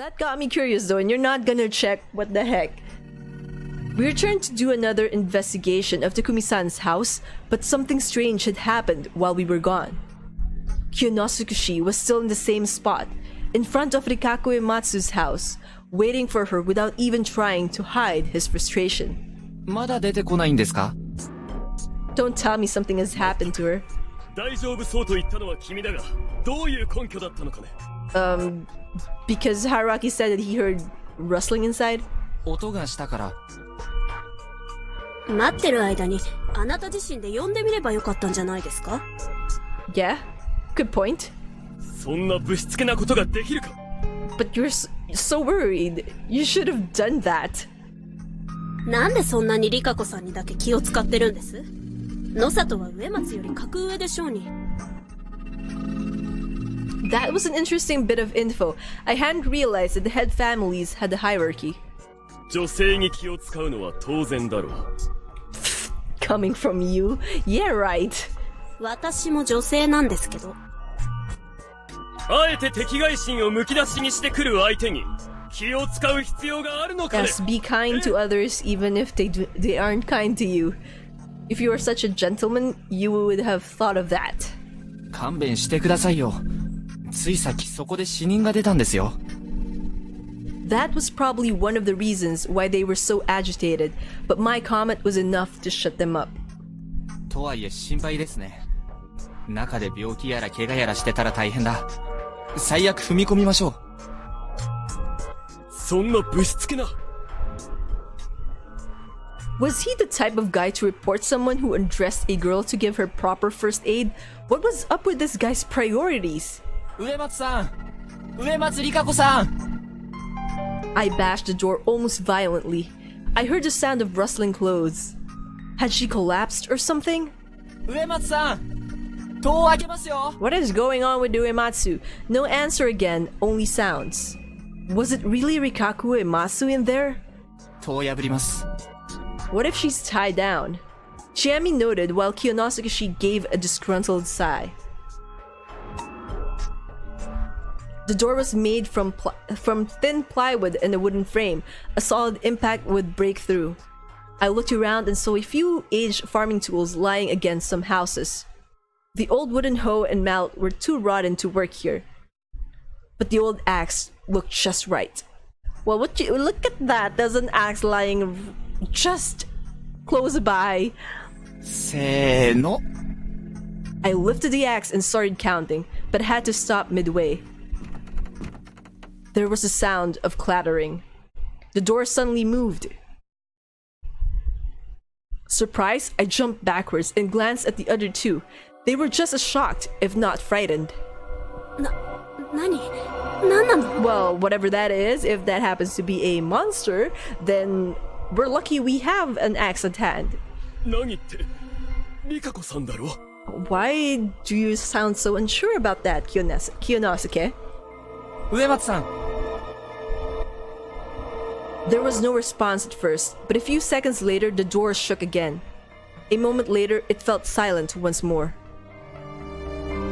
That got me curious though, and you're not gonna check what the heck. We returned to do another investigation of Takumi-san's house, but something strange had happened while we were gone. Kyonosuke was still in the same spot, in front of Rikako and Matsu's house, waiting for her without even trying to hide his frustration. まだ出てこないんですか? Don't tell me something has happened to her. 大丈夫そうと言ったのは君だが、どういう根拠だったのかね? Because Harouki said that he heard rustling inside. 音がしたから。待ってる間にあなた自身で呼んでみればよかったんじゃないですか? Yeah, good point. そんなぶしつけなことができるか? But you're so worried. You should have done that. なんでそんなにリカコさんにだけ気を使ってるんです? 野里は上松より格上でしょうに。That was an interesting bit of info. I hadn't realized that the head families had a hierarchy. 女性に気を使うのは当然だろう。Coming from you? Yeah, right. 私も女性なんですけど。あえて敵外心をむき出しにしてくる相手に気を使う必要があるのかね? Yes, be kind to others even if they aren't kind to you. If you are such a gentleman, you would have thought of that. 勘弁してくださいよ。ついさっきそこで死人が出たんですよ。That was probably one of the reasons why they were so agitated, but my comment was enough to shut them up. とはいえ心配ですね。中で病気やら怪我やらしてたら大変だ。最悪踏み込みましょう。そんなぶしつけな。Was he the type of guy to report someone who undressed a girl to give her proper first aid? What was up with this guy's priorities? 上松さん、上松里香子さん。I bashed the door almost violently. I heard the sound of rustling clothes. Had she collapsed or something? 上松さん、戸を開けますよ。What is going on with Uematsu? No answer again, only sounds. Was it really Rikako and Masu in there? 戸を破ります。What if she's tied down? Chiemi noted while Kyonosuke gave a disgruntled sigh. The door was made from thin plywood and a wooden frame. A solid impact would break through. I looked around and saw a few aged farming tools lying against some houses. The old wooden hoe and mallet were too rotten to work here. But the old axe looked just right. Well, look at that. There's an axe lying just close by. せーの。I lifted the axe and started counting, but had to stop midway. There was a sound of clattering. The door suddenly moved. Surprised, I jumped backwards and glanced at the other two. They were just as shocked, if not frightened. Well, whatever that is, if that happens to be a monster, then we're lucky we have an axe at hand. 何ってリカコさんだろ? Why do you sound so unsure about that, Kyonosuke? 上松さん。There was no response at first, but a few seconds later the door shook again. A moment later, it felt silent once more.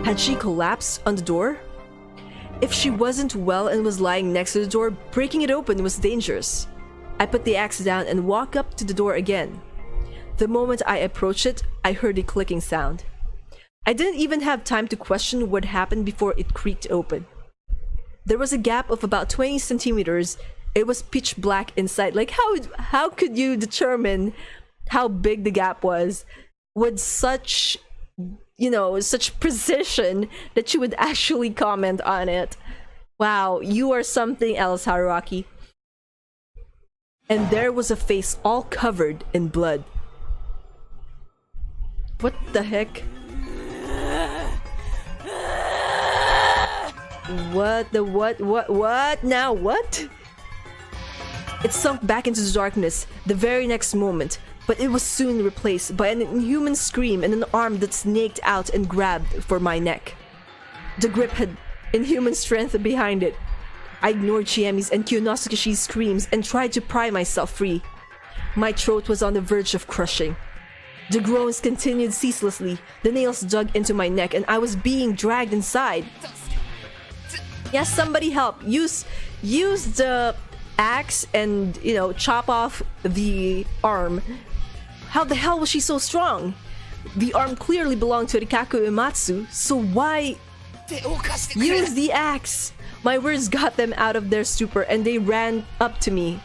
Had she collapsed on the door? If she wasn't well and was lying next to the door, breaking it open was dangerous. I put the axe down and walked up to the door again. The moment I approached it, I heard a clicking sound. I didn't even have time to question what happened before it creaked open. There was a gap of about 20 centimeters. It was pitch black inside. Like, how could you determine how big the gap was with such, such precision that you would actually comment on it? Wow, you are something else, Harouki. And there was a face all covered in blood. What the heck? What now, what? It sunk back into the darkness the very next moment, but it was soon replaced by an inhuman scream and an arm that snaked out and grabbed for my neck. The grip had inhuman strength behind it. I ignored Chiemi's and Kyonosuke's screams and tried to pry myself free. My throat was on the verge of crushing. The groans continued ceaselessly, the nails dug into my neck, and I was being dragged inside. Yes, somebody help. Use the axe and, you know, chop off the arm. How the hell was she so strong? The arm clearly belonged to Rikako Uematsu, so why use the axe? My words got them out of their stupor and they ran up to me.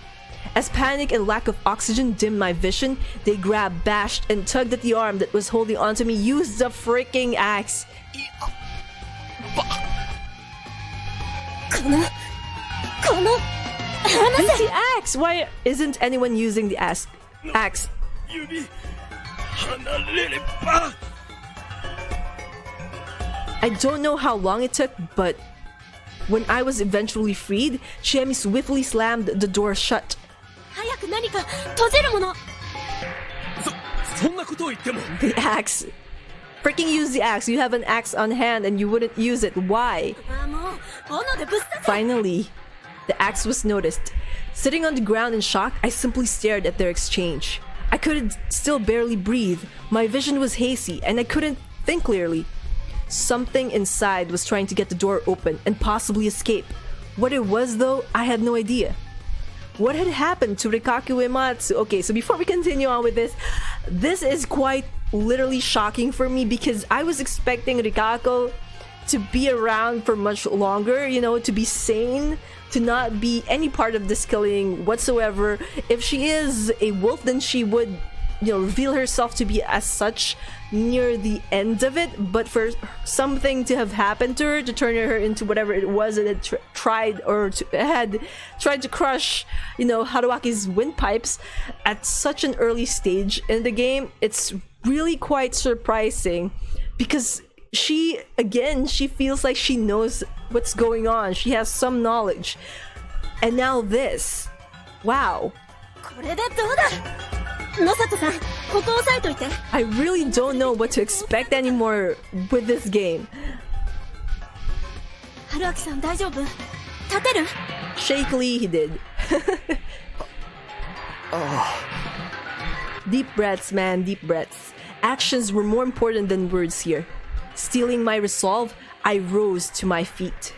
As panic and lack of oxygen dimmed my vision, they grabbed, bashed, and tugged at the arm that was holding onto me. Use the freaking axe. Use the axe! Why isn't anyone using the axe? I don't know how long it took, but when I was eventually freed, Chiemi swiftly slammed the door shut. The axe. Freaking use the axe. You have an axe on hand and you wouldn't use it. Why? Finally, the axe was noticed. Sitting on the ground in shock, I simply stared at their exchange. I could still barely breathe. My vision was hazy and I couldn't think clearly. Something inside was trying to get the door open and possibly escape. What it was though, I had no idea. What had happened to Rikako Uematsu? Okay, so before we continue on with this is quite literally shocking for me because I was expecting Rikako to be around for much longer, you know, to be sane, to not be any part of this killing whatsoever. If she is a wolf, then she would, you know, reveal herself to be as such near the end of it. But for something to have happened to her, to turn her into whatever it was that had tried to crush, you know, Haruaki's windpipes at such an early stage in the game, it's really quite surprising because she feels like she knows what's going on. She has some knowledge. And now this. Wow. I really don't know what to expect anymore with this game. Shakily, he did. Deep breaths, man, deep breaths. Actions were more important than words here. Stealing my resolve, I rose to my feet.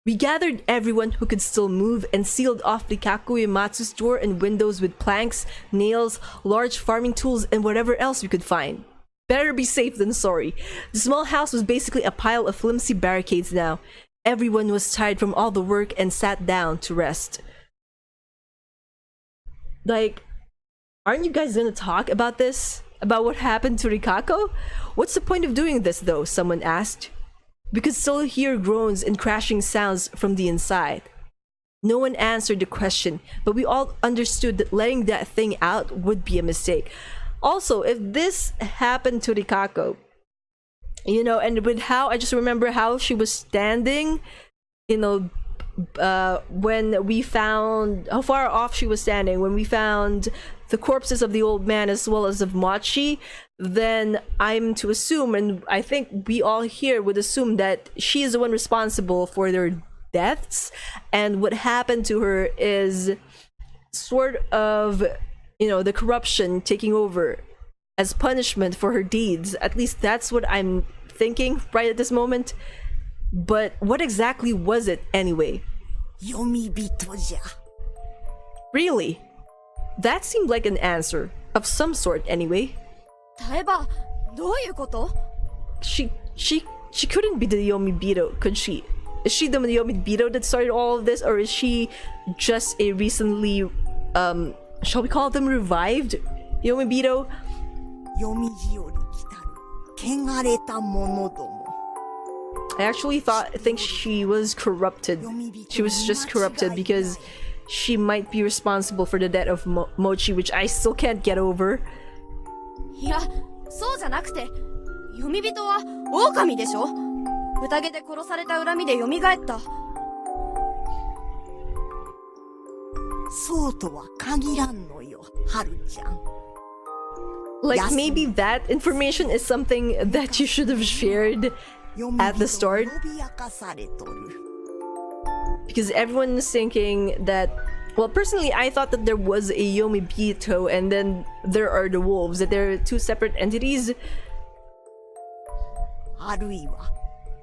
We gathered everyone who could still move and sealed off Rikako Uematsu's door and windows with planks, nails, large farming tools, and whatever else we could find. Better be safe than sorry. The small house was basically a pile of flimsy barricades now. Everyone was tired from all the work and sat down to rest. Like, aren't you guys gonna talk about this? About what happened to Rikako? What's the point of doing this though? Someone asked. We could still hear groans and crashing sounds from the inside. No one answered the question, but we all understood that letting that thing out would be a mistake. Also, if this happened to Rikako, you know, and with how, I just remember how she was standing, you know, when we found how far off she was standing when we found the corpses of the old man as well as of Machi, then I'm to assume, and I think we all here would assume, that she is the one responsible for their deaths, and what happened to her is sort of, you know, the corruption taking over as punishment for her deeds. At least that's what I'm thinking right at this moment. But what exactly was it anyway? Really? That seemed like an answer of some sort anyway. She couldn't be the Yomibito, could she? Is she the Yomibito that started all of this, or is she just a recently shall we call them revived Yomibito? I actually think she was corrupted. She was just corrupted because she might be responsible for the death of Mochi, which I still can't get over. Like, maybe that information is something that you should have shared at the start, because everyone is thinking that, well, personally I thought that there was a Yomibito and then there are the wolves, that they're two separate entities.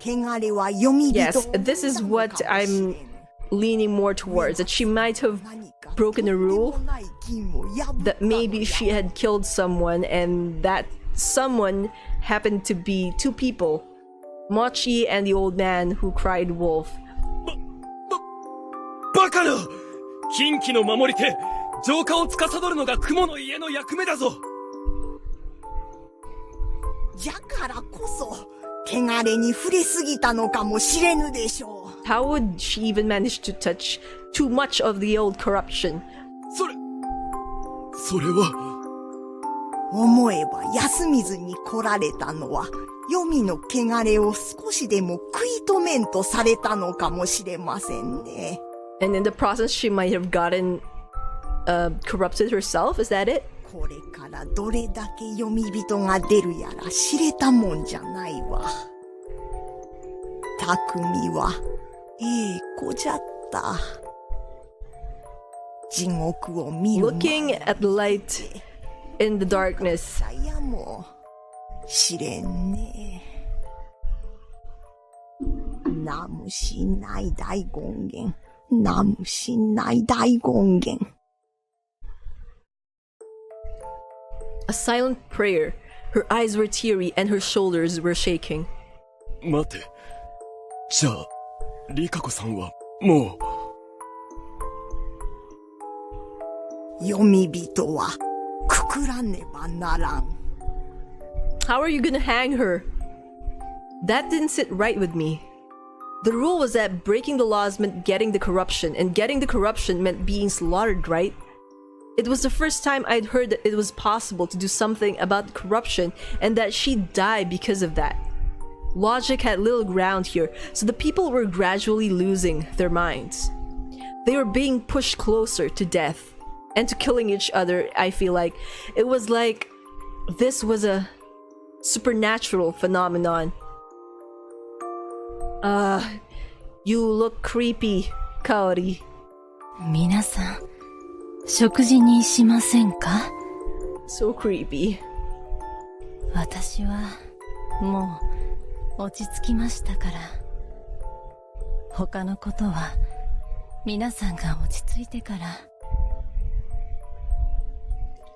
Yes, this is what I'm leaning more towards, that she might have broken a rule, that maybe she had killed someone and that someone happened to be two people, Mochi and the old man who cried wolf. バカな！近畿の守り手、浄化を司るのが雲の家の役目だぞ。じゃからこそ、汚れに触れすぎたのかもしれぬでしょう。How would she even manage to touch too much of the old corruption? それは。思えば休みずに来られたのは、黄泉の汚れを少しでも食い止めんとされたのかもしれませんね。And in the process, she might have gotten corrupted herself. Is that it? これからどれだけ読み人が出るやら知れたもんじゃないわ。匠はええ子じゃった。地獄を見る前 Looking at the light in the darkness. さやもしれんね。ナムシ内大権現。ナムシ内大権現。A silent prayer. Her eyes were teary and her shoulders were shaking. 待て。じゃあ、リカコさんはもう。読み人はくくらねばならん。How are you gonna hang her? That didn't sit right with me. The rule was that breaking the laws meant getting the corruption, and getting the corruption meant being slaughtered, right? It was the first time I'd heard that it was possible to do something about the corruption and that she'd die because of that. Logic had little ground here, so the people were gradually losing their minds. They were being pushed closer to death and to killing each other. I feel like it was like this was a supernatural phenomenon. You look creepy, Kaori. 皆さん、食事にしませんか？ So creepy. 私はもう落ち着きましたから。他のことは皆さんが落ち着いてから。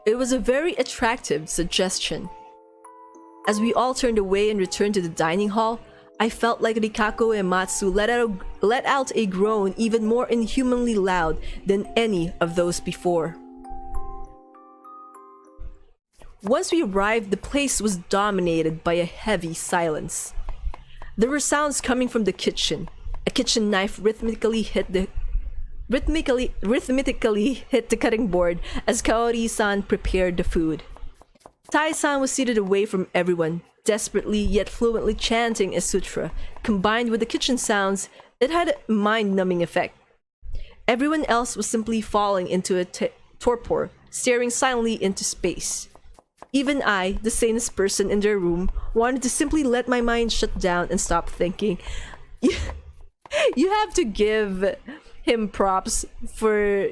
It was a very attractive suggestion. As we all turned away and returned to the dining hall, I felt like Rikako and Matsu let out a groan even more inhumanly loud than any of those before. Once we arrived, the place was dominated by a heavy silence. There were sounds coming from the kitchen. A kitchen knife rhythmically hit the cutting board as Kaori-san prepared the food. Tai-san was seated away from everyone, desperately yet fluently chanting a sutra. Combined with the kitchen sounds, it had a mind-numbing effect. Everyone else was simply falling into a torpor, staring silently into space. Even I, the sanest person in their room, wanted to simply let my mind shut down and stop thinking. You have to give him props for,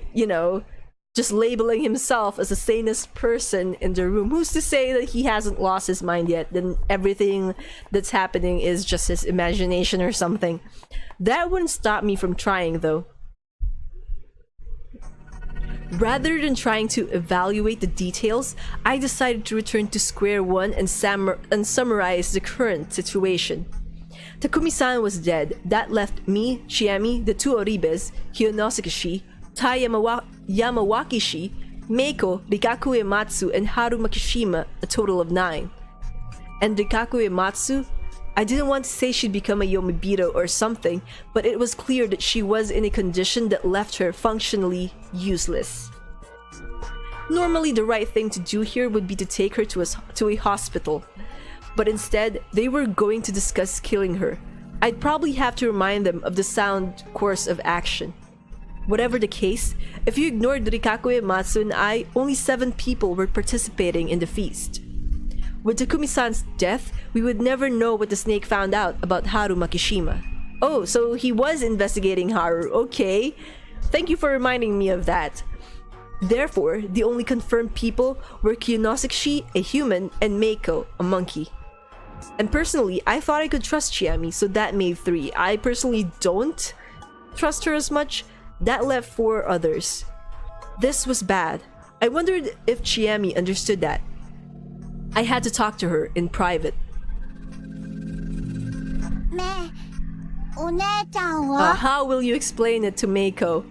just labeling himself as the sanest person in the room. Who's to say that he hasn't lost his mind yet? Then everything that's happening is just his imagination or something. That wouldn't stop me from trying, though. Rather than trying to evaluate the details, I decided to return to square one and summarize the current situation. Takumi-san was dead. That left me, Chiemi, the two Oribes, Hyonosuke-shi, Tai Yamawaki-shi, Mako, Rikako Uematsu, and Haru Makishima, a total of 9. And Rikako Uematsu? I didn't want to say she'd become a Yomibito or something, but it was clear that she was in a condition that left her functionally useless. Normally, the right thing to do here would be to take her to a hospital, but instead, they were going to discuss killing her. I'd probably have to remind them of the sound course of action. Whatever the case, if you ignored Rikako Uematsu and I, only 7 people were participating in the feast. With Takumi-san's death, we would never know what the snake found out about Haru Makishima. Oh, so he was investigating Haru, okay. Thank you for reminding me of that. Therefore, the only confirmed people were Kyonosuke-shi, a human, and Mako, a monkey. And personally, I thought I could trust Chiemi, so that made 3. I personally don't trust her as much. That left 4 others. This was bad. I wondered if Chiemi understood that. I had to talk to her in private. ねえ、お姉ちゃんは How will you explain it to Mako?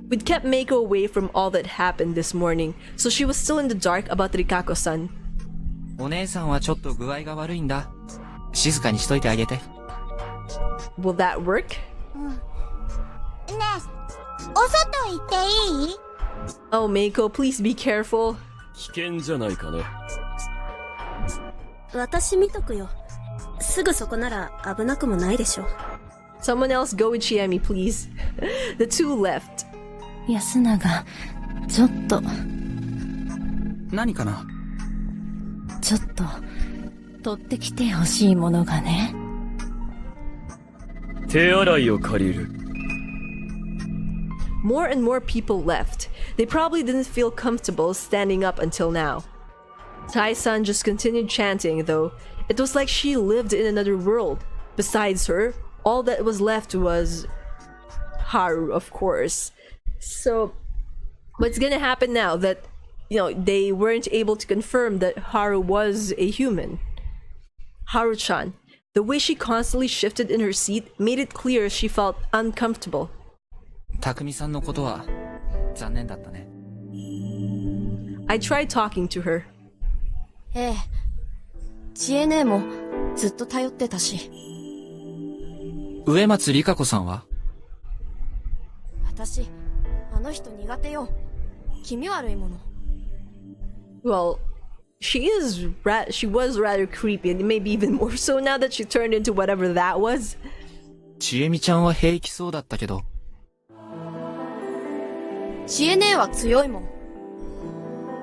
We'd kept Mako away from all that happened this morning, so she was still in the dark about Rikako-san. お姉さんはちょっと具合が悪いんだ。静かにしといてあげて。Will that work? ねえ、お外行っていい？ Oh, Mako, please be careful. 危険じゃないかね。私見とくよ。すぐそこなら危なくもないでしょ。Someone else go with Chiemi, please. The 2 left. 安永、ちょっと、何かな？ちょっと、取ってきてほしいものがね。手洗いを借りる。More and more people left. They probably didn't feel comfortable standing up until now. Tai-san just continued chanting, though. It was like she lived in another world. Besides her, all that was left was Haru, of course. So, what's gonna happen now that, they weren't able to confirm that Haru was a human? Haru-chan, the way she constantly shifted in her seat made it clear she felt uncomfortable. 匠さんのことは残念だったね。I tried talking to her. ええ。知恵姉もずっと頼ってたし。植松里香子さんは？私、あの人苦手よ。気味悪いもの。Well, she was rather creepy, and maybe even more so now that she turned into whatever that was. ちえみちゃんは平気そうだったけど。知恵姉は強いもん。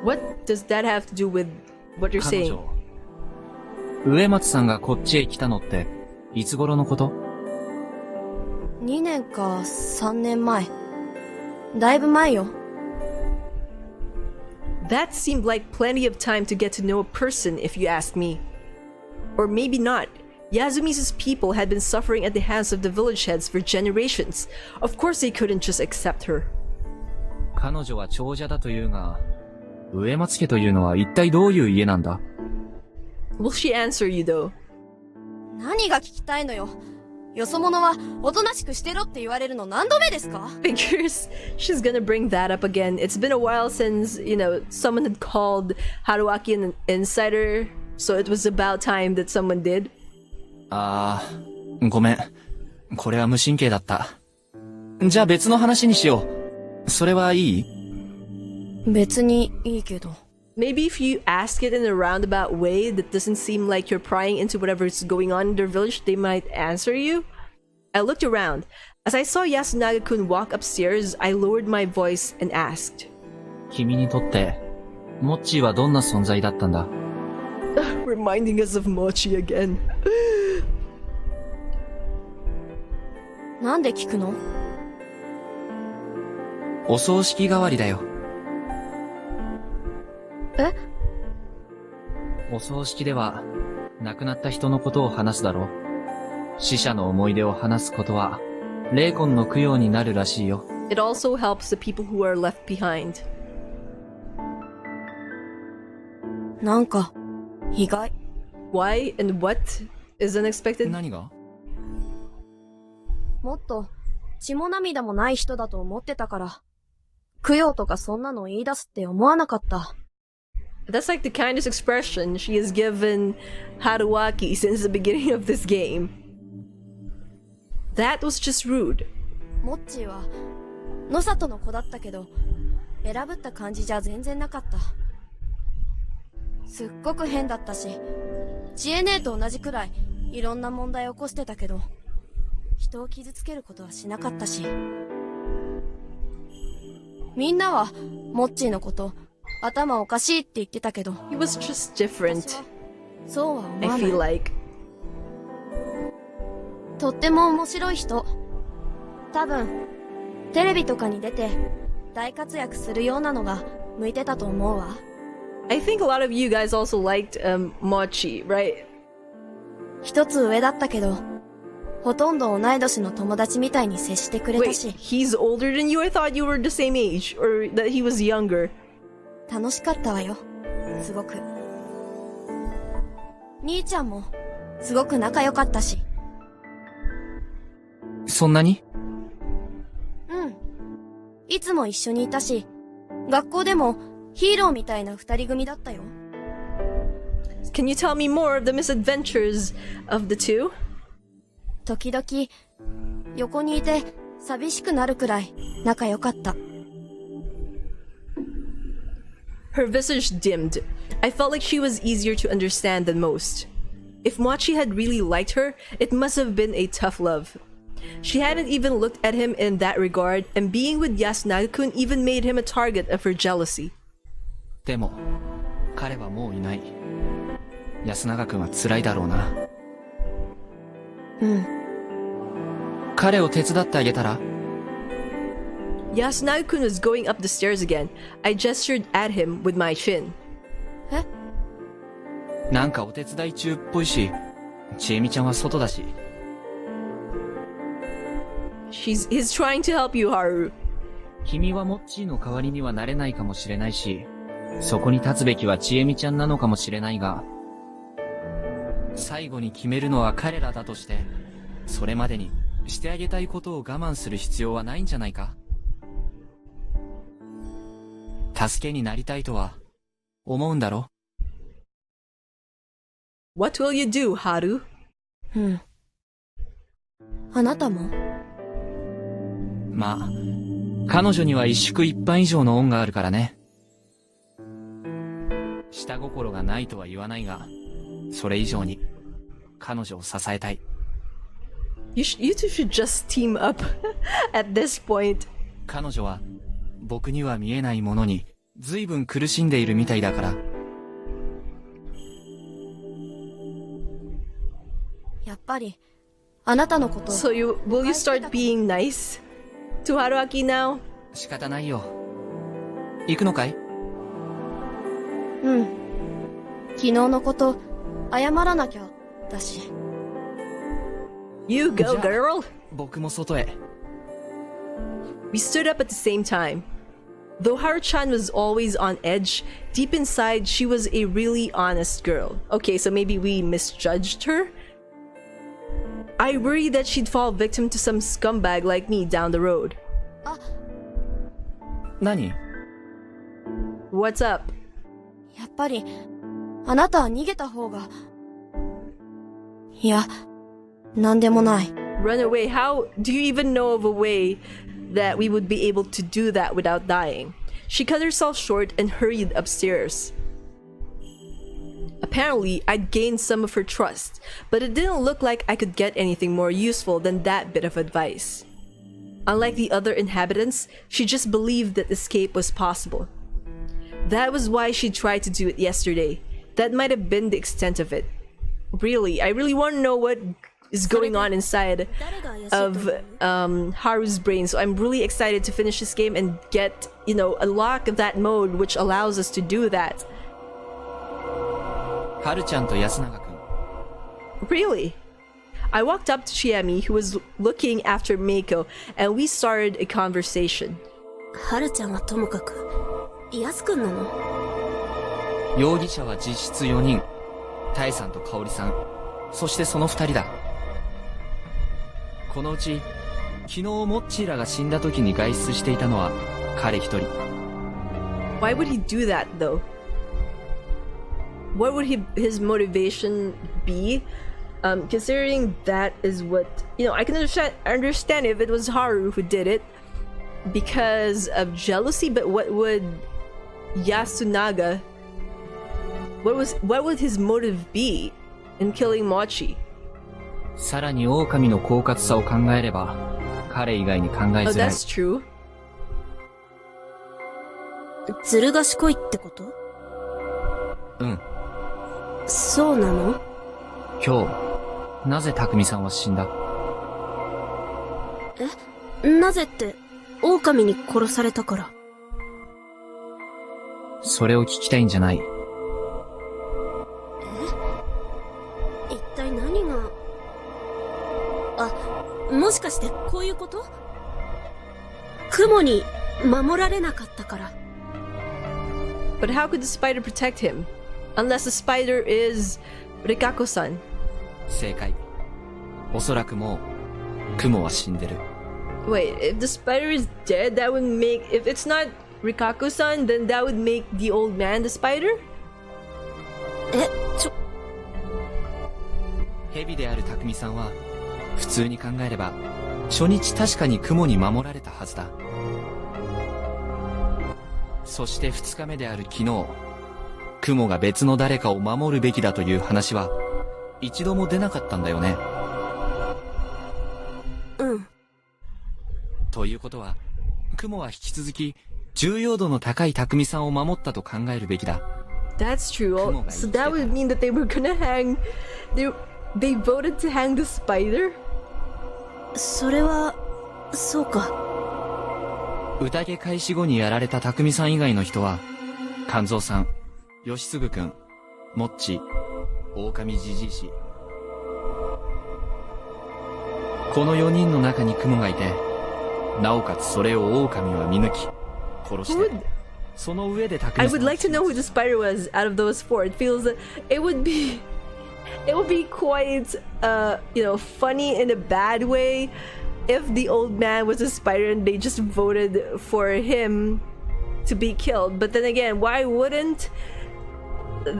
What does that have to do with what you're 彼 saying? 女、植松さんがこっちへ来たのっていつ頃のこと？ 2年か3年前。だいぶ前よ。That seemed like plenty of time to get to know a person, if you ask me. Or maybe not. Yasumi's people had been suffering at the hands of the village heads for generations. Of course they couldn't just accept her. 彼女は長者だというが、植松家というのは一体どういう家なんだ？ Will she answer you though? 何が聞きたいのよ。よそ者はおとなしくしてろって言われるの何度目ですか？ Figures she's gonna bring that up again. It's been a while since, someone had called Harouki an insider, so it was about time that someone did. ごめん。これは無神経だった。じゃあ別の話にしよう。それはいい？別にいいけど。Maybe if you ask it in a roundabout way that doesn't seem like you're prying into whatever's going on in their village, they might answer you. I looked around. As I saw Yasunaga-kun walk upstairs, I lowered my voice and asked. 君にとって、モッチーはどんな存在だったんだ？ Reminding us of Mochi again. なんで聞くの？お葬式代わりだよ。え？お葬式では、亡くなった人のことを話すだろう。死者の思い出を話すことは、霊魂の供養になるらしいよ。It also helps the people who are left behind. なんか、意外。Why and what is unexpected? 何が？もっと、血も涙もない人だと思ってたから、供養とかそんなの言い出すって思わなかった。That's like the kindest expression she has given Haruaki since the beginning of this game. That was just rude. モッチーは、野里の子だったけど、選ぶった感じじゃ全然なかった。すっごく変だったし、知恵姉と同じくらい、いろんな問題を起こしてたけど、人を傷つけることはしなかったし。みんなは、モッチーのこと、頭おかしいって言ってたけど。He was just different. そうは思 I わない。 feel like. とっても面白い人。多分、テレビとかに出て、大活躍するようなのが向いてたと思うわ。I think a lot of you guys also liked Mochi, right? 一つ上だったけど、ほとんど同い年の友達みたいに接してくれた Wait, し、 he's older than you? I thought you were the same age, or that he was younger. 楽しかったわよ。すごく。兄ちゃんも、すごく仲良かったし。そんなに？うん。いつも一緒にいたし、学校でもヒーローみたいな二人組だったよ。Can you tell me more of the misadventures of the two? 時々、横にいて寂しくなるくらい仲良かった。Her visage dimmed. I felt like she was easier to understand than most. If Mochi had really liked her, it must have been a tough love. She hadn't even looked at him in that regard, and being with Yasunaga-kun even made him a target of her jealousy. でも、彼はもういない。安永くんは辛いだろうな。うん。彼を手伝ってあげたら？ Yasunaga-kun was going up the stairs again. I gestured at him with my chin. え？なんかお手伝い中っぽいし、ちえみちゃんは外だし。He's trying to help you, Haru. 君はモッチーの代わりにはなれないかもしれないし、そこに立つべきはちえみちゃんなのかもしれないが、最後に決めるのは彼らだとして、それまでにしてあげたいことを我慢する必要はないんじゃないか？助けになりたいとは思うんだろ？ What will you do, Haru? うん。あなたも？まあ、彼女には一縮一半以上の恩があるからね。下心がないとは言わないが、それ以上に彼女を支えたい。You two should just team up at this point. 彼女は僕には見えないものに随分苦しんでいるみたいだから。やっぱり、あなたのこと。So will you start being nice to Haruaki now? 仕方ないよ。行くのかい？うん。昨日のこと、謝らなきゃ、だし。You go, じゃあ girl! 僕も外へ。We stood up at the same time. Though Haru-chan was always on edge, deep inside she was a really honest girl. Okay, so maybe we misjudged her? I worried that she'd fall victim to some scumbag like me down the road. 何？ What's up? やっぱり、あなたは逃げた方が。いや、なんでもない。Run away? How do you even know of a way that we would be able to do that without dying? She cut herself short and hurried upstairs. Apparently, I'd gained some of her trust, but it didn't look like I could get anything more useful than that bit of advice. Unlike the other inhabitants, she just believed that escape was possible. That was why she tried to do it yesterday. That might have been the extent of it. Really, I really want to know what is going on inside of Haru's brain, so I'm really excited to finish this game and get, unlock that mode which allows us to do that. はるちゃんと安永くん。 Really? I walked up to Chiemi, who was looking after Mako, and we started a conversation. はるちゃんはともかく、やすくんなの？容疑者は実質4人。タエさんとカオリさん。そしてその2人だ。このうち、昨日モッチーらが死んだ時に外出していたのは彼一人。Why would he do that, though? What would his motivation be? Considering that is what, I can understand if it was Haru who did it because of jealousy, but what would Yasunaga, what would his motive be in killing Mochi? さらに狼の狡猾さを考えれば、彼以外に考え Oh, づらい。 that's true. ずる賢いってこと？うん。そうなの？今日、なぜ匠さんは死んだ？なぜって、狼に殺されたから。それを聞きたいんじゃない。一体何がこと？雲に守られなかったから。But how could the spider protect him? Unless the spider is Rikako-san. 正解。おそらくもう、雲は死んでる。Wait, if the spider is dead, that would make... If it's not Rikako-san, then that would make the old man the spider? 蛇である匠さんは、普通に考えれば、初日確かに雲に守られたはずだ。そして2日目である昨日、雲が別の誰かを守るべきだという話は、一度も出なかったんだよね。うん。ということは、雲は引き続き、重要度の高い匠さんを守ったと考えるべきだ。That's true. So that would mean that they were gonna hang... They voted to hang the spider? それは、そうか。宴開始後にやられた匠さん以外の人は、勘蔵さん、吉嗣くん、もっち、狼じじいし。この4人の中に雲がいて、なおかつそれを狼は見抜き、殺して。その上で匠さん。I would like to know who the spider was out of those four. It feels that it would be quite, funny in a bad way if the old man was a spider and they just voted for him to be killed. But then again, why wouldn't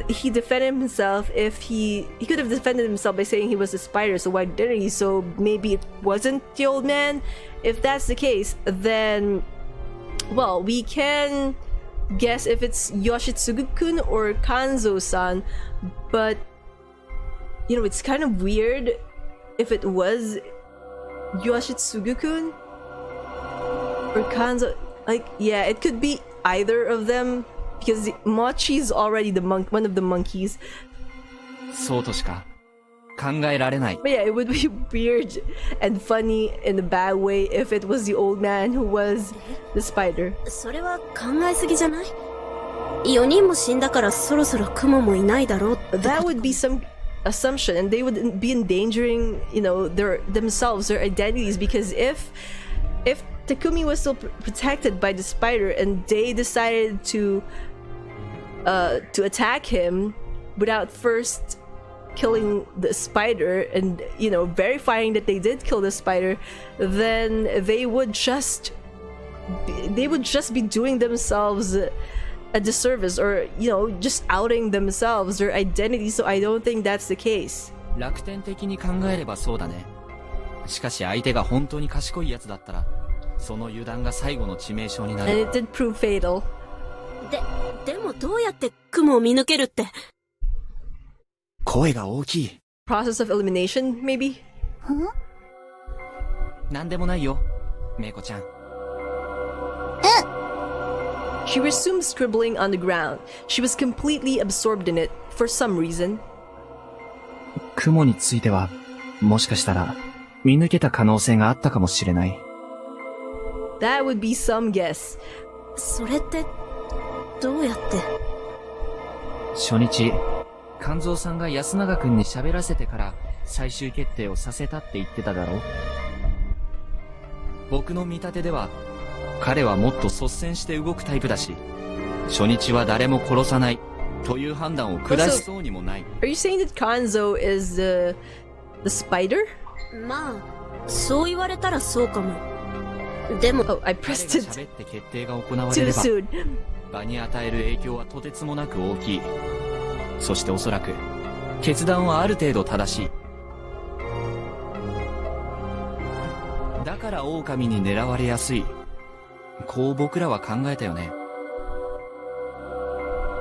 he defend himself if he could have defended himself by saying he was a spider, so why didn't he? So maybe it wasn't the old man? If that's the case, then, well, we can guess if it's Yoshitsugu-kun or Kanzo-san, but it's kind of weird if it was Yoshitsugu-kun or Kanzo. Like, yeah, it could be either of them because Mochi's already one of the monkeys. そうとしか考えられない。But yeah, it would be weird and funny in a bad way if it was the old man who was the spider. それは考えすぎじゃない？ 4人も死んだからそろそろ雲もいないだろうって。That would be some assumption, and they would be endangering, themselves, their identities, because if Takumi was still protected by the spider and they decided to attack him without first killing the spider and verifying that they did kill the spider, then they would just be doing themselves a disservice, or just outing themselves, their identity. So I don't think that's the case. 楽天的に考えればそうだね。しかし相手が本当に賢いやつだったら、その油断が最後の致命傷になる。And it did prove fatal. でもどうやって雲を見抜けるって？声が大きい。Process of elimination, maybe? なんでもないよ、メイコちゃん。She resumed scribbling on the ground. She was completely absorbed in it, for some reason. 雲については、もしかしたら、見抜けた可能性があったかもしれない。That would be some guess. それって、どうやって？初日、勘蔵さんが安永くんに喋らせてから最終決定をさせたって言ってただろ？僕の見立てでは、彼はもっと率先して動くタイプだし、初日は誰も殺さないという判断を下しそうにもない。Are you saying that Kanzo is the spider? まあ、そう言われたらそうかも。でも、I pressed it 彼が喋って決定が行われれ too ば、 soon. 場に与える影響はとてつもなく大きい。そしておそらく、決断はある程度正しい。だから狼に狙われやすい。こう僕らは考えたよね。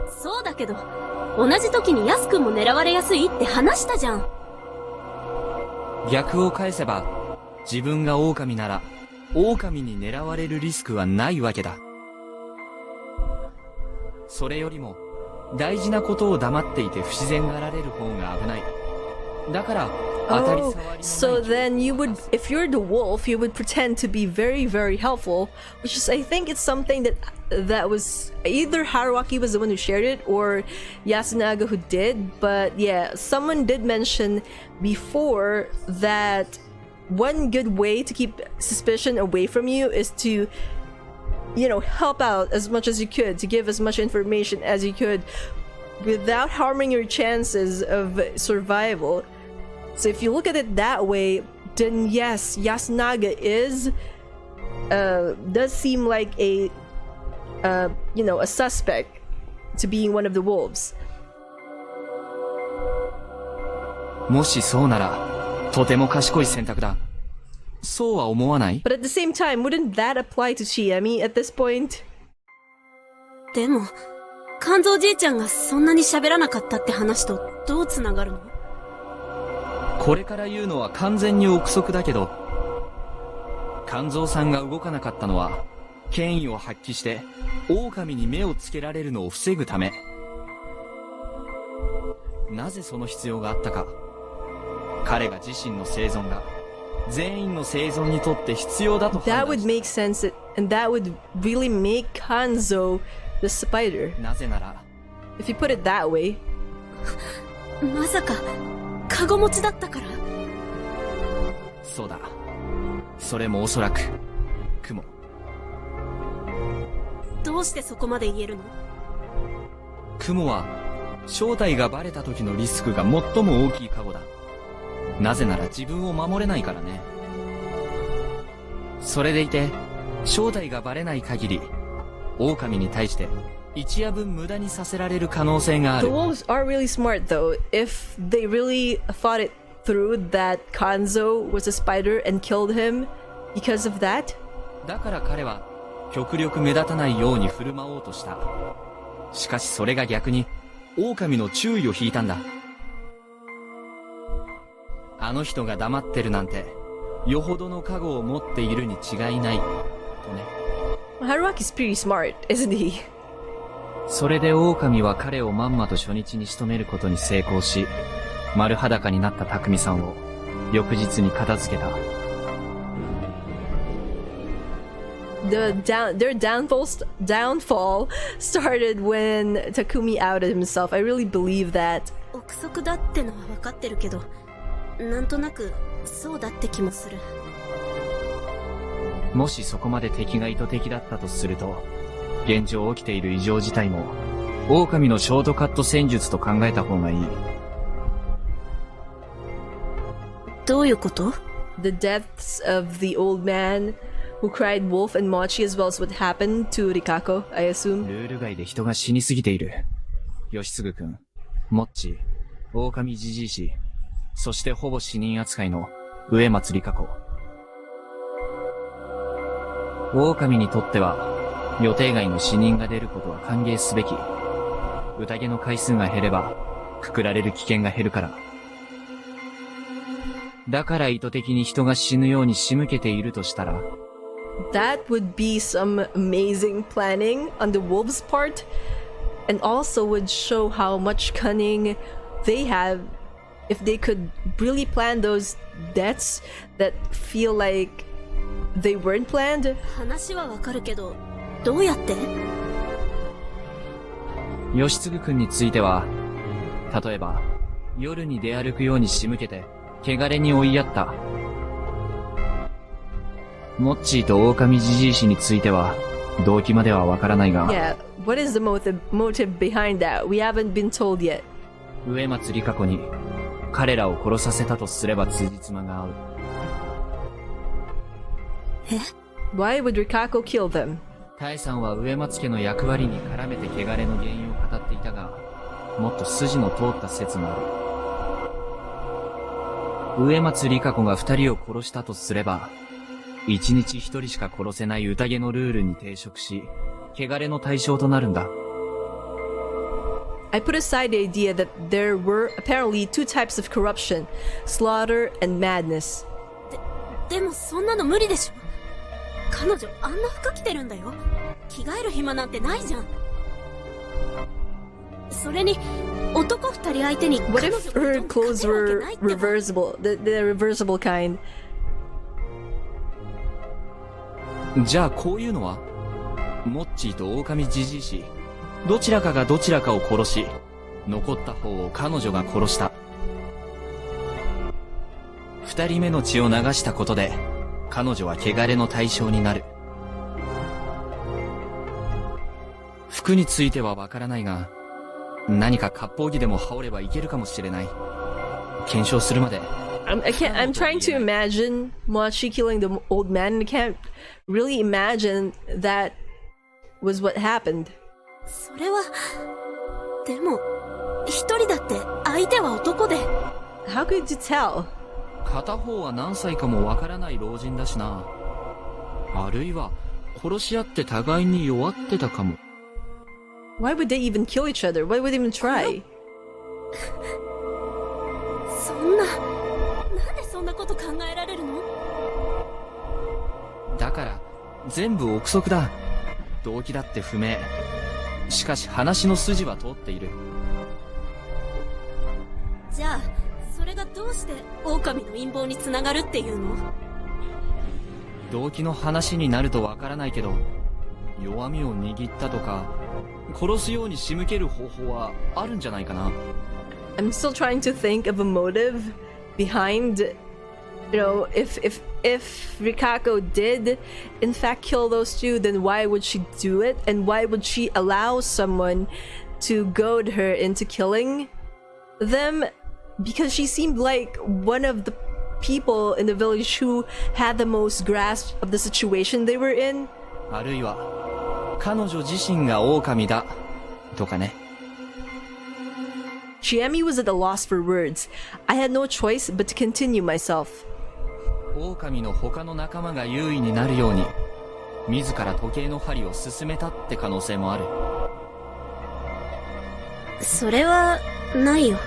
そうだけど、同じ時にヤス君も狙われやすいって話したじゃん。逆を返せば、自分が狼なら、狼に狙われるリスクはないわけだ。それよりも、大事なことを黙っていて不自然がられる方が危ない。だから、Oh, so then you would, if you're the wolf, you would pretend to be very, very helpful, which is, I think it's something that was either Harouki was the one who shared it or Yasunaga who did, but yeah, someone did mention before that one good way to keep suspicion away from you is to, you know, help out as much as you could, to give as much information as you could without harming your chances of survival. So if you look at it that way, then yes, Yasunaga does seem like a suspect to being one of the wolves. もしそうなら、とても賢い選択だ。そうは思わない？ But at the same time, wouldn't that apply to Chiemi at this point? でも、肝臓じいちゃんがそんなに喋らなかったって話とどうつながるの？これから言うのは完全に憶測だけど、肝臓さんが動かなかったのは、権威を発揮して、狼に目をつけられるのを防ぐため。なぜその必要があったか。彼が自身の生存が、全員の生存にとって必要だと判断した。That would make sense, and that would really make Hanzo the spider. なぜなら、 If you put it that way. まさか、カゴ持ちだったから？そうだ。それもおそらく、雲。どうしてそこまで言えるの？雲は、正体がバレた時のリスクが最も大きいカゴだ。なぜなら自分を守れないからね。それでいて、正体がバレない限り、狼に対して一夜分無駄にさせられる可能性があ The る。 wolves are really smart though. If they really thought it through that Kanzo was a spider and killed him because of that. だから彼は極力目立たないように振る舞おうとした。しかしそれが逆に狼の注意を引いたんだ。あの人が黙ってるなんて、よほどの覚悟を持っているに違いない、とね。Haruki's pretty smart, isn't he? それで狼は彼をまんまと初日に仕留めることに成功し、丸裸になった匠さんを翌日に片付けた。Their downfall started when Takumi outed himself. I really believe that. 憶測だってのは分かってるけど、なんとなくそうだって気もする。もしそこまで敵が意図的だったとすると、現状起きている異常事態も、狼のショートカット戦術と考えた方がいい。どういうこと？ The deaths of the old man who cried wolf and mochi as well as what happened to Rikako, I assume. ルール外で人が死にすぎている。吉嗣くん、モッチ、狼じじいし、そしてほぼ死人扱いの植松里香子。狼にとっては予定外の死人が出ることは歓迎すべき。宴の回数が減ればくくられる危険が減るから。だから意図的に人が死ぬように仕向けているとしたら、That would be some amazing planning on the wolves' part, and also would show how much cunning they have if they could really plan those deaths that feel like they weren't planned. 話はわかるけど、どうやって？吉嗣くんについては、例えば夜に出歩くように仕向けて汚れに追いやった。モッチーと狼じじい氏については動機まではわからないが、 Yeah, what is the motive behind that? We haven't been told yet. 植松里香子に彼らを殺させたとすれば辻褄が合う。Why would Rikako kill them? タエさんは植松家の役割に絡めて汚れの原因を語っていたが、もっと筋の通った説もある。植松里香子が二人を殺したとすれば、一日一人しか殺せない宴のルールに抵触し、汚れの対象となるんだ。I put aside the idea that there were apparently two types of corruption, slaughter and madness. でもそんなの無理でしょ。彼女あんな服着てるんだよ。着替える暇なんてないじゃん。それに男二人相手に What if her clothes were reversible, the reversible kind? じゃあこういうのは、モッチーと狼じじいし、どちらかがどちらかを殺し、残った方を彼女が殺した。二人目の血を流したことで彼女は汚れの対象になる。服についてはわからないが、何か割烹着でも羽織ればいけるかもしれない。検証するまで。I'm trying to imagine Mochi killing the old man, and I can't really imagine that was what happened. それは、でも、一人だって相手は男で。How could you tell? 片方は何歳かもわからない老人だしな。あるいは殺し合って互いに弱ってたかも。Why would they even kill each other? Why would they even try? そんな、なんでそんなこと考えられるの？だから全部憶測だ。動機だって不明。しかし話の筋は通っている。じゃあ、それがどうして狼の陰謀につながるっていうの？動機の話になるとわからないけど、弱みを握ったとか殺すように仕向ける方法はあるんじゃないかな。I'm still trying to think of a motive behind, you know, if Rikako did in fact kill those two, then why would she do it? And why would she allow someone to goad her into killing them? Because she seemed like one of the people in the village who had the most grasp of the situation they were in. あるいは彼女自身が狼だとかね。Chiemi was at a loss for words. I had no choice but to continue myself. 狼の他の仲間が優位になるように自ら時計の針を進めたって可能性もある。それはないよ。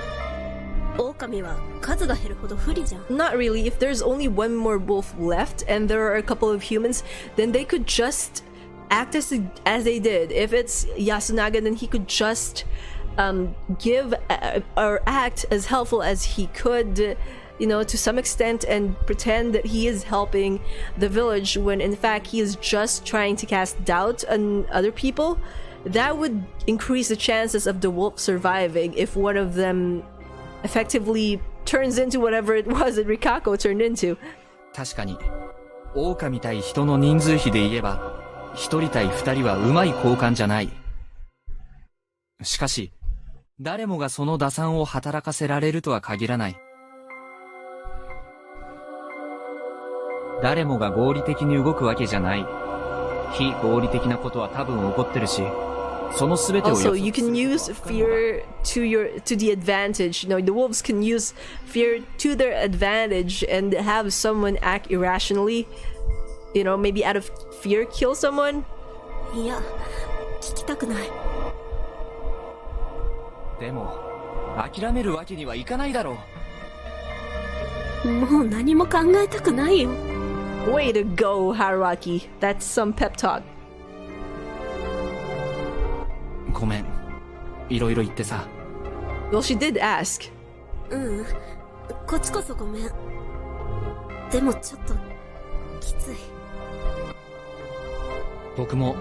狼は数が減るほど不利じゃん。 Not really. If there's only one more wolf left and there are a couple of humans, then they could just act as they did. If it's Yasunaga, then he could just give or act as helpful as he could, you know, to some extent, and pretend that he is helping the village when in fact he is just trying to cast doubt on other people. That would increase the chances of the wolf surviving if one of them effectively turns into whatever it was that Rikako turned into. 確かに狼対人の人数比で言えば一人対二人はうまい交換じゃない。しかし誰もがその打算を働かせられるとは限らない。誰もが合理的に動くわけじゃない。非合理的なことは多分起こってるし、その全てを予 Also, 測 you す can る use fear to the advantage. You know, the wolves can use fear to their advantage and have someone act irrationally. You know, maybe out of fear kill someone. いや、聞きたくない。でも諦めるわけにはいかないだろう。もう何も考えたくないよ。Way to go, Harouki. That's some pep talk. ごめん、いろいろ言ってさ。Well, she did ask. うん、こっちこそごめん。でもちょっときつい。僕も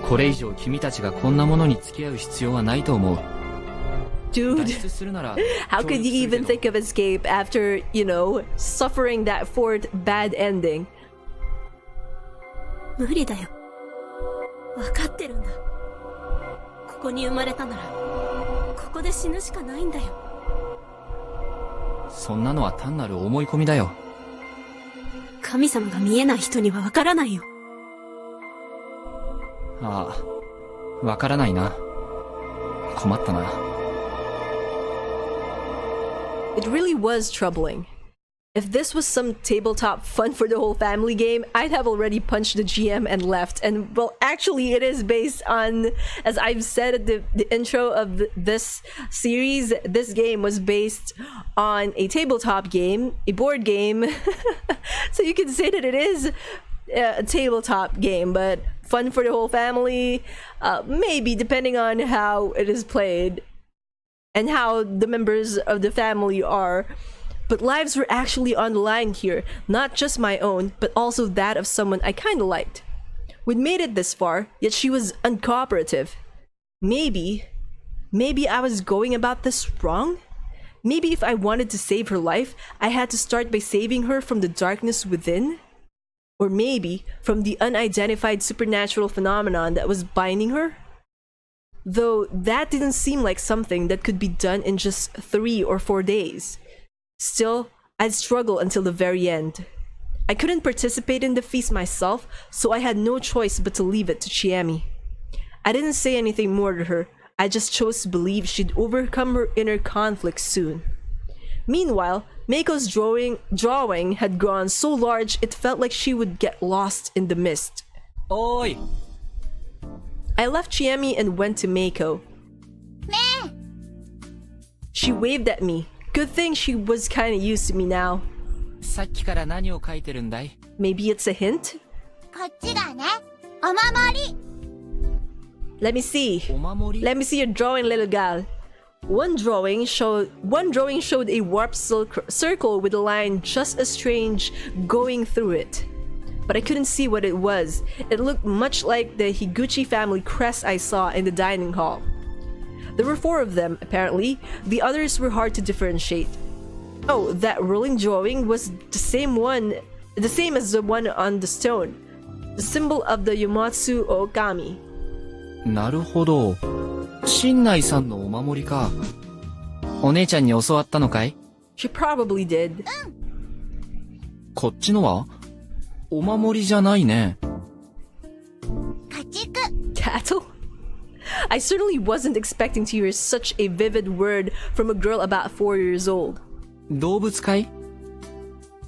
これ以上君たちがこんなものに付き合う必要はないと思う。 Dude, 脱出するなら how could you even think of escape after, you know, suffering that fourth bad ending? 無理だよ。わかってるんだ。ここに生まれたなら、ここで死ぬしかないんだよ。そんなのは単なる思い込みだよ。神様が見えない人にはわからないよ。ああ、わからないな。困ったな。It really was troubling. If this was some tabletop fun for the whole family game, I'd have already punched the GM and left. And well, actually it is based on, as I've said at the intro of this series, this game was based on a tabletop game, a board game. So you can say that it is a tabletop game, but fun for the whole family, maybe, depending on how it is played and how the members of the family are. But lives were actually on the line here, not just my own, but also that of someone I kinda liked. We'd made it this far, yet she was uncooperative. Maybe I was going about this wrong? Maybe if I wanted to save her life, I had to start by saving her from the darkness within? Or maybe from the unidentified supernatural phenomenon that was binding her? Though that didn't seem like something that could be done in just 3 or 4 days. Still, I'd struggle until the very end. I couldn't participate in the feast myself, so I had no choice but to leave it to Chiemi. I didn't say anything more to her. I just chose to believe she'd overcome her inner conflict soon. Meanwhile, Mako's drawing had grown so large it felt like she would get lost in the mist. Oi! I left Chiemi and went to Mako. Ne. She waved at me. Good thing she was kinda used to me now. さっきから何を書いてるんだい? Maybe it's a hint? こっちがね、お守り。Let me see. お守り? Let me see your drawing, little gal. One drawing showed a warped circle with a line just as strange going through it. But I couldn't see what it was. It looked much like the Higuchi family crest I saw in the dining hall. There were 4 of them, apparently. The others were hard to differentiate. Oh, that rolling drawing was the same as the one on the stone. The symbol of the Yomatsu Okami. なるほど。新内さんのお守りか。お姉ちゃんに教わったのかい? She probably did. こっちのはお守りじゃないね。家畜。Cattle? I certainly wasn't expecting to hear such a vivid word from a girl about 4 years old. 動物かい?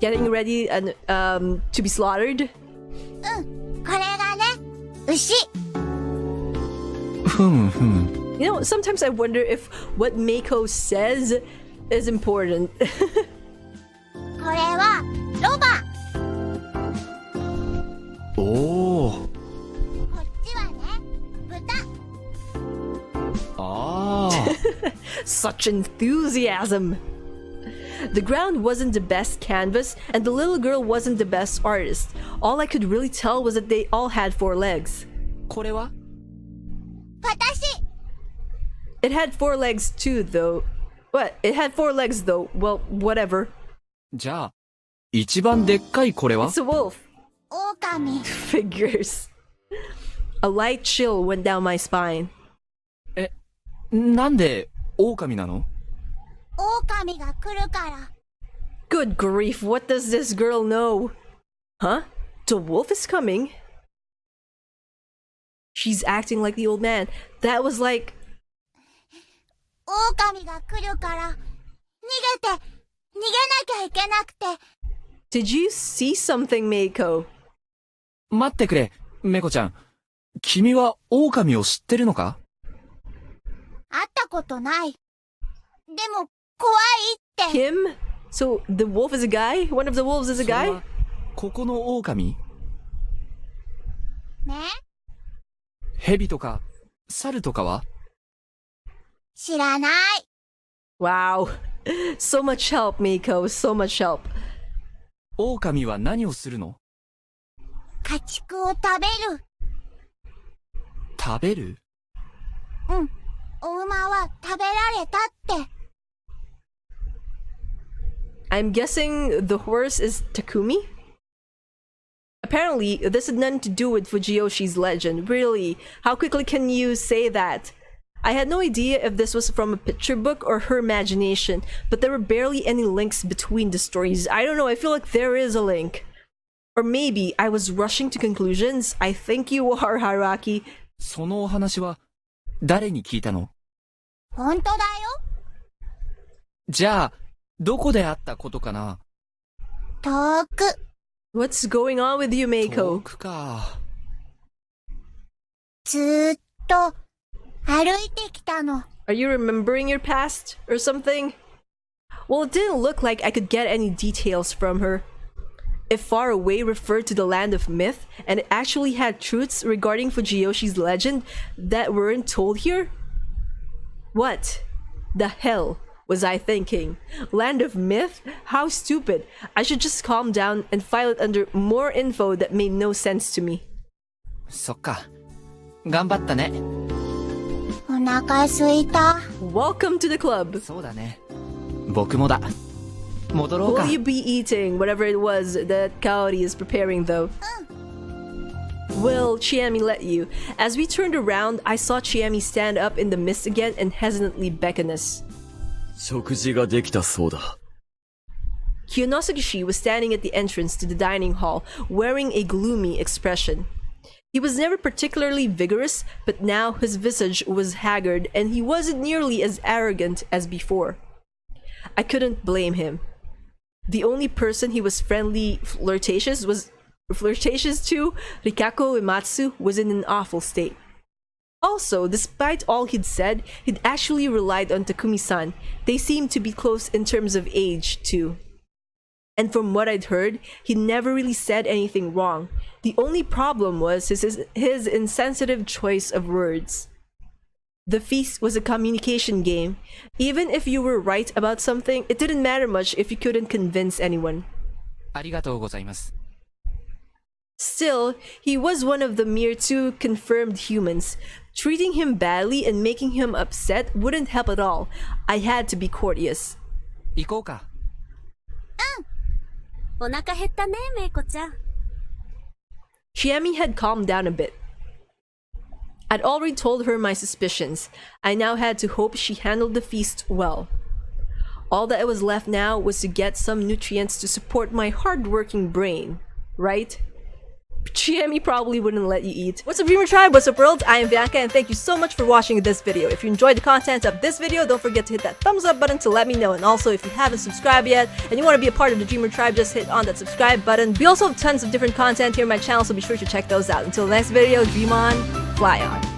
Getting ready to be slaughtered? これがね、牛。ふんふん。You know, sometimes I wonder if what Mako says is important. これはロバ。おー。こっちはね、豚。あー。Such enthusiasm. The ground wasn't the best canvas, and the little girl wasn't the best artist. All I could really tell was that they all had 4 legs. これは? 私。It had 4 legs too, though. What? It had 4 legs, though. Well, whatever. じゃあ、一番でっかいこれは? It's a wolf. 狼。Figures. A light chill went down my spine. なんで狼なの? 狼が来るから。Good grief, what does this girl know? Huh? The wolf is coming? She's acting like the old man. That was like... 狼が来るから、逃げなきゃいけなくて。Did you see something, Mako? 待ってくれ、メコちゃん。君は狼を知ってるのか? 会ったことない。でも、怖いって。Him? So, the wolf is a guy? One of the wolves is a それ guy? はここの狼? ね？蛇とか、猿とかは? 知らない。Wow. So much help, Mako. So much help. 狼は何をするの? 家畜を食べる。食べる? うん。お馬は食べられたって。I'm guessing the horse is Takumi? Apparently, this had nothing to do with Fujiyoshi's legend. Really? How quickly can you say that? I had no idea if this was from a picture book or her imagination, but there were barely any links between the stories. I don't know, I feel like there is a link. Or maybe I was rushing to conclusions. I think you are, Harouki. そのお話は誰に聞いたの? 本当だよ。じゃあ、どこで会ったことかな? 遠く。What's going on with you, 遠 Mako? くか。ずーっと歩いてきたの。Are you remembering your past or something? Well, it didn't look like I could get any details from her. If far away referred to the land of myth, and it actually had truths regarding Fujiyoshi's legend that weren't told here? What the hell was I thinking? Land of myth? How stupid. I should just calm down and file it under more info that made no sense to me. そっか。頑張ったね。お腹すいた。Welcome to the club. そうだね。僕もだ。戻ろうか。 Will you be eating whatever it was that Kaori is preparing though? Will Chiemi let you? As we turned around, I saw Chiemi stand up in the mist again and hesitantly beckon us. 食事ができたそうだ。 Kyonosugishi was standing at the entrance to the dining hall, wearing a gloomy expression. He was never particularly vigorous, but now his visage was haggard and he wasn't nearly as arrogant as before. I couldn't blame him. The only person he was flirtatious to, Rikako Uematsu, was in an awful state. Also, despite all he'd said, he'd actually relied on Takumi-san. They seemed to be close in terms of age, too. And from what I'd heard, he never really said anything wrong. The only problem was his insensitive choice of words. The feast was a communication game. Even if you were right about something, it didn't matter much if you couldn't convince anyone. ありがとうございます。 Still, he was one of the mere 2 confirmed humans. Treating him badly and making him upset wouldn't help at all. I had to be courteous. 行こうか。お腹減ったね、メイコちゃん。Chiemi had calmed down a bit. I'd already told her my suspicions. I now had to hope she handled the feast well. All that was left now was to get some nutrients to support my hard-working brain, right? Chiemi probably wouldn't let you eat. What's up, Dreamer Tribe? What's up, world? I am Vian, and thank you so much for watching this video. If you enjoyed the content of this video, don't forget to hit that thumbs up button to let me know. And also, if you haven't subscribed yet and you want to be a part of the Dreamer Tribe, just hit on that subscribe button. We also have tons of different content here on my channel, so be sure to check those out. Until the next video, dream on, fly on.